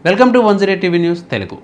Welcome to 108 TV news Telugu.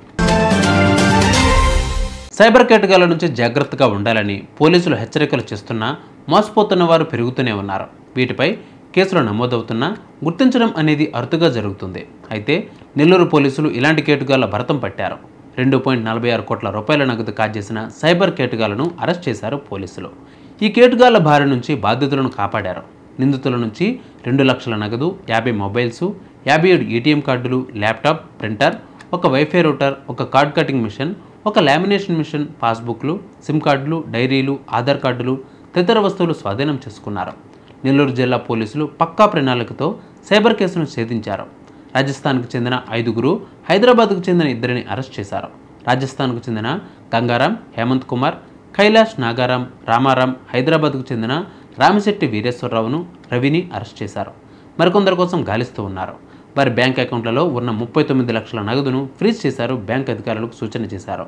Cyber కేటగాళ్ల నుంచి జాగ్రత్తగా ఉండాలని పోలీసులు హెచ్చరికలు చేస్తున్నా మోసపోతున్న వారు పెరుగుతూనే ఉన్నారు. వీటిపై కేసులు నమోదవుతున్నా గుర్తించడం అనేది అరుదుగా జరుగుతుంది. అయితే నెల్లూరు పోలీసులు ఇలాంటి కేటగాళ్ల భరతం పట్టారు. 2.46 కోట్ల రూపాయల నగదు కాజేసిన సైబర్ కేటగాళ్లను అరెస్ట్ చేశారు పోలీసులు. ఈ కేటగాళ్ల బారి నుంచి బాధితులను కాపాడారు. నిందితుల నుంచి 2 లక్షల నగదు, 50 మొబైల్స్, 57 ఏటీఎం కార్డులు, ల్యాప్టాప్, ప్రింటర్, ఒక వైఫై రూటర్, ఒక కార్డ్ కటింగ్ మిషన్, ఒక లామినేషన్ మిషన్, పాస్బుక్లు, సిమ్ కార్డులు, డైరీలు, ఆధార్ కార్డులు తదితర వస్తువులు స్వాధీనం చేసుకున్నారు. నెల్లూరు జిల్లా పోలీసులు పక్కా ప్రణాళికతో సైబర్ కేసును ఛేదించారు. రాజస్థాన్కు చెందిన 5గురు, హైదరాబాద్కు చెందిన 2ని అరెస్ట్ చేశారు. రాజస్థాన్కు చెందిన గంగారాం, హేమంత్ కుమార్, కైలాష్ నాగారాం, రామారాం, హైదరాబాద్కు చెందిన రామిశెట్టి వీరేశ్వరరావును, రవిని అరెస్ట్ చేశారు. మరికొందరి కోసం గాలిస్తూ ఉన్నారు. వారి బ్యాంక్ అకౌంట్లలో ఉన్న 39 లక్షల నగదును ఫ్రీజ్ చేశారు. బ్యాంక్ అధికారులకు సూచన చేశారు.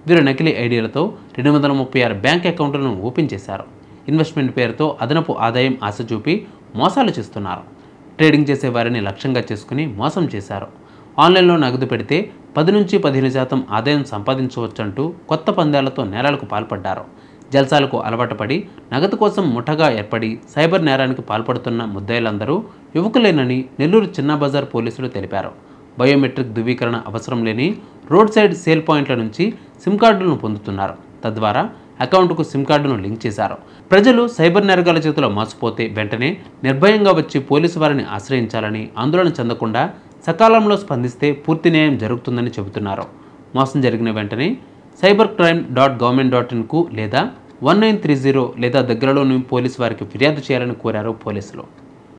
వీరు నకిలీ ఐడీలతో 236 బ్యాంక్ అకౌంట్లను ఓపెన్ చేశారు. ఇన్వెస్ట్మెంట్ పేరుతో అదనపు ఆదాయం ఆశ చూపి మోసాలు చేస్తున్నారు. ట్రేడింగ్ చేసే వారిని లక్ష్యంగా చేసుకుని మోసం చేశారు. ఆన్లైన్లో నగదు పెడితే 10 నుంచి 15% ఆదాయం సంపాదించవచ్చంటూ కొత్త పందాలతో నేరాలకు పాల్పడ్డారు. జల్సాలకు అలవాటు పడి నగదు కోసం ముఠగా ఏర్పడి సైబర్ నేరానికి పాల్పడుతున్న ముద్దాయిలందరూ యువకులేనని నెల్లూరు చిన్న బజార్ పోలీసులు తెలిపారు. బయోమెట్రిక్ ధృవీకరణ అవసరం లేని రోడ్ సైడ్ సేల్ పాయింట్ల నుంచి సిమ్ కార్డులను పొందుతున్నారు. తద్వారా అకౌంట్కు సిమ్ కార్డును లింక్ చేశారు. ప్రజలు సైబర్ నేరగాల చేతిలో మోసపోతే వెంటనే నిర్భయంగా వచ్చి పోలీసు వారిని ఆశ్రయించాలని, ఆందోళన చెందకుండా సకాలంలో స్పందిస్తే పూర్తి న్యాయం జరుగుతుందని చెబుతున్నారు. మోసం జరిగిన వెంటనే cybercrime.government.in కు లేదా 1930 లేదా దగ్గరలోని పోలీసు వారికి ఫిర్యాదు చేయాలని కోరారు పోలీసులు.